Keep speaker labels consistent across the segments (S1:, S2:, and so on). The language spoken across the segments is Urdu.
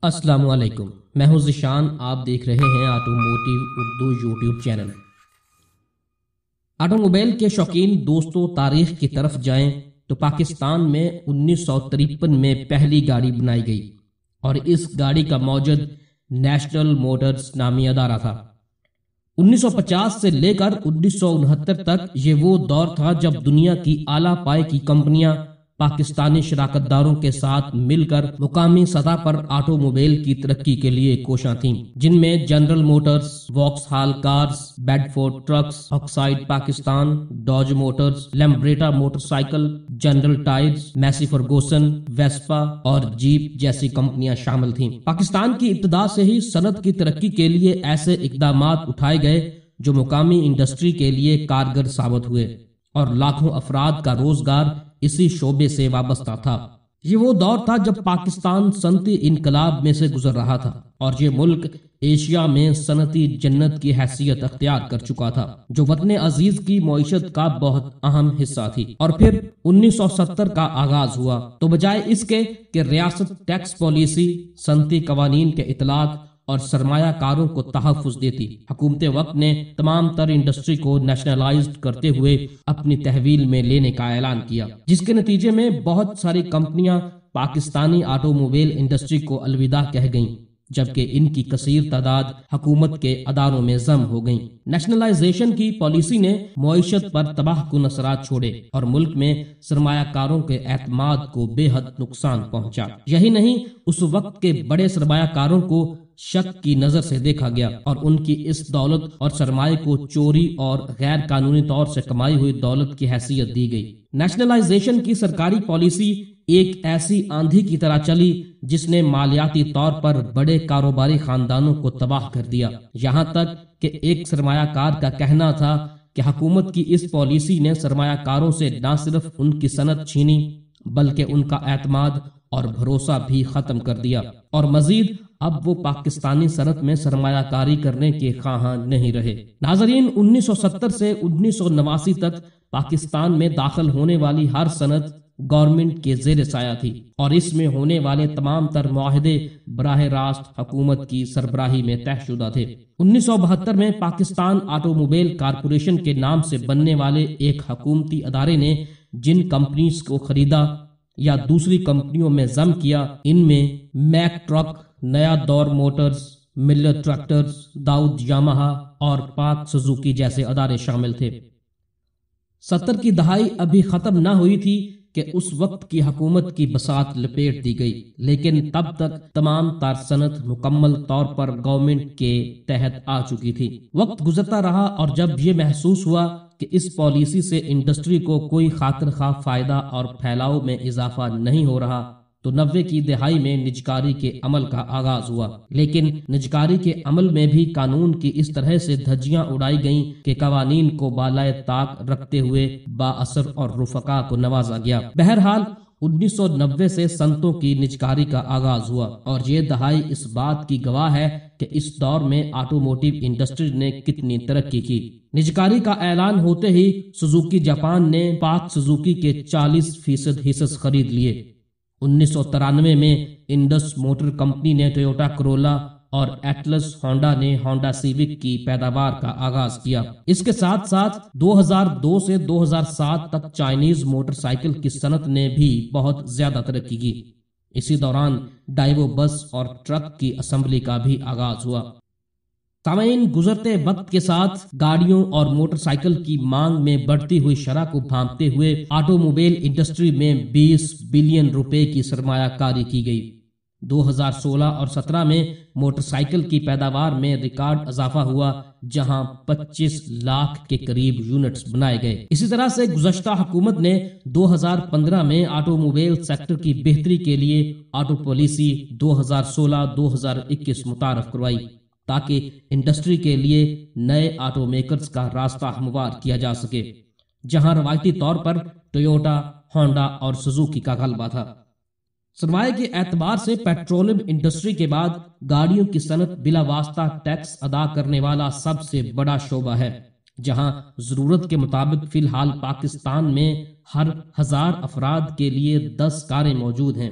S1: السلام علیکم، میں ہوں ذیشان۔ آپ دیکھ رہے ہیں automotive Urdu YouTube channel. Automobile کے شوقین دوستوں، تاریخ کی طرف جائیں تو پاکستان میں 1953 میں پہلی گاڑی بنائی گئی اور اس گاڑی کا موجد نیشنل موٹرز نامی ادارہ تھا۔ 1950 سے لے کر 1969 تک یہ وہ دور تھا جب دنیا کی اعلیٰ پائے کی کمپنیاں پاکستانی شراکت داروں کے ساتھ مل کر مقامی سطح پر آٹو موبائل کی ترقی کے لیے کوشاں تھیں، جن میں general motors, Vauxhall cars, Bedford trucks, Exide Pakistan, Dodge motors, Lambretta motorcycle, general tyres, Massey Ferguson, Vespa اور جیپ جیسی کمپنیاں شامل تھیں۔ پاکستان کی ابتدا سے ہی صنعت کی ترقی کے لیے ایسے اقدامات اٹھائے گئے جو مقامی انڈسٹری کے لیے کارگر ثابت ہوئے اور لاکھوں افراد کا روزگار اسی شعبے سے وابستہ تھا۔ یہ وہ دور تھا جب پاکستان صنعتی انقلاب میں سے گزر رہا تھا اور یہ ملک ایشیا میں صنعتی جنت کی حیثیت اختیار کر چکا تھا، جو وطن عزیز کی معیشت کا بہت اہم حصہ تھی۔ اور پھر 1970 کا آغاز ہوا تو بجائے اس کے کہ ریاست ٹیکس پالیسی، صنعتی قوانین کے اطلاق اور سرمایہ کاروں کو تحفظ دیتی، حکومت وقت نے تمام تر انڈسٹری کو نیشنلائزڈ کرتے ہوئے اپنی تحویل میں لینے کا اعلان کیا، جس کے نتیجے میں بہت ساری کمپنیاں پاکستانی آٹو موبائل انڈسٹری کو الوداع کہہ گئیں، جبکہ ان کی کثیر تعداد حکومت کے اداروں میں ضم ہو گئیں۔ نیشنلائزیشن کی پالیسی نے معیشت پر تباہ کن اثرات چھوڑے اور ملک میں سرمایہ کاروں کے اعتماد کو بے حد نقصان پہنچا۔ یہی نہیں، اس وقت کے بڑے سرمایہ کاروں کو شک کی نظر سے دیکھا گیا اور ان کی اس دولت اور سرمایہ کو چوری اور غیر قانونی طور سے کمائی ہوئی دولت کی حیثیت دی گئی۔ نیشنلائزیشن کی سرکاری پالیسی ایک ایسی آندھی کی طرح چلی جس نے مالیاتی طور پر بڑے کاروباری خاندانوں کو تباہ کر دیا، یہاں تک کہ ایک سرمایہ کار کا کہنا تھا کہ حکومت کی اس پالیسی نے سرمایہ کاروں سے نہ صرف ان کی صنعت چھینی بلکہ ان کا اعتماد اور بھروسہ بھی ختم کر دیا، اور مزید اب وہ پاکستانی صنعت میں سرمایہ کاری کرنے کے خواہاں نہیں رہے۔ ناظرین، 1970 سے 1989 تک پاکستان میں داخل ہونے والی ہر صنعت گورنمنٹ کے زیر سایہ تھی اور اس میں ہونے والے تمام تر معاہدے براہ راست حکومت کی سربراہی میں طے شدہ تھے۔ 1972 میں پاکستان آٹو موبائل کارپوریشن کے نام سے بننے والے ایک حکومتی ادارے نے جن کمپنیز کو خریدا یا دوسری کمپنیوں میں ضم کیا، ان میں میک ٹرک، نیا دور موٹرز، ملت ٹریکٹرز، داؤد یامہا اور پاک سوزوکی جیسے ادارے شامل تھے۔ 70 کی دہائی ابھی ختم نہ ہوئی تھی کہ اس وقت کی حکومت کی بساط لپیٹ دی گئی، لیکن تب تک تمام تر صنعت مکمل طور پر گورنمنٹ کے تحت آ چکی تھی۔ وقت گزرتا رہا اور جب یہ محسوس ہوا کہ اس پالیسی سے انڈسٹری کو کوئی خاطر خواہ فائدہ اور پھیلاؤ میں اضافہ نہیں ہو رہا تو 90 کی دہائی میں نجکاری کے عمل کا آغاز ہوا، لیکن نجکاری کے عمل میں بھی قانون کی اس طرح سے دھجیاں اڑائی گئیں کہ قوانین کو بالائے طاق رکھتے ہوئے با اثر اور رفقا کو نوازا گیا۔ بہرحال 1990 سے صنعتوں کی نجکاری کا آغاز ہوا اور یہ دہائی اس بات کی گواہ ہے کہ اس دور میں آٹوموٹیو انڈسٹری نے کتنی ترقی کی۔ نجکاری کا اعلان ہوتے ہی سوزوکی جاپان نے پاک سوزوکی کے 40% حصص خرید لیے۔ 1993 میں انڈس موٹر کمپنی نے ٹویوٹا کرولا اور ایٹلس ہونڈا نے ہونڈا سیوک کی پیداوار کا آغاز کیا۔ اس کے ساتھ ساتھ 2002 سے 2007 تک چائنیز موٹر سائیکل کی صنعت نے بھی بہت زیادہ ترقی کی۔ اسی دوران ڈائیو بس اور ٹرک کی اسمبلی کا بھی آغاز ہوا۔ سامعین، گزرتے وقت کے ساتھ گاڑیوں اور موٹر سائیکل کی مانگ میں بڑھتی ہوئی شرح کو بھانپتے ہوئے آٹو موبائل انڈسٹری میں 20 بلین روپے کی سرمایہ کاری کی گئی۔ 2016 اور 17 میں موٹر سائیکل کی پیداوار میں ریکارڈ اضافہ ہوا، جہاں 25 لاکھ کے قریب یونٹس بنائے گئے۔ اسی طرح سے گزشتہ حکومت نے 2015 میں آٹو موبائل سیکٹر کی بہتری کے لیے آٹو پالیسی 2016-2021 متعارف کروائی تاکہ انڈسٹری کے لیے نئے آٹو میکرز کا راستہ ہموار کیا جا سکے، جہاں روایتی طور پر ٹویوٹا، ہونڈا اور سوزوکی کا غلبہ تھا۔ سرمایہ کے اعتبار سے پیٹرولیم انڈسٹری کے بعد گاڑیوں کی صنعت بلا واسطہ ٹیکس ادا کرنے والا سب سے بڑا شعبہ ہے، جہاں ضرورت کے مطابق فی الحال پاکستان میں ہر 1000 افراد کے لیے 10 کاریں موجود ہیں۔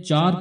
S1: 4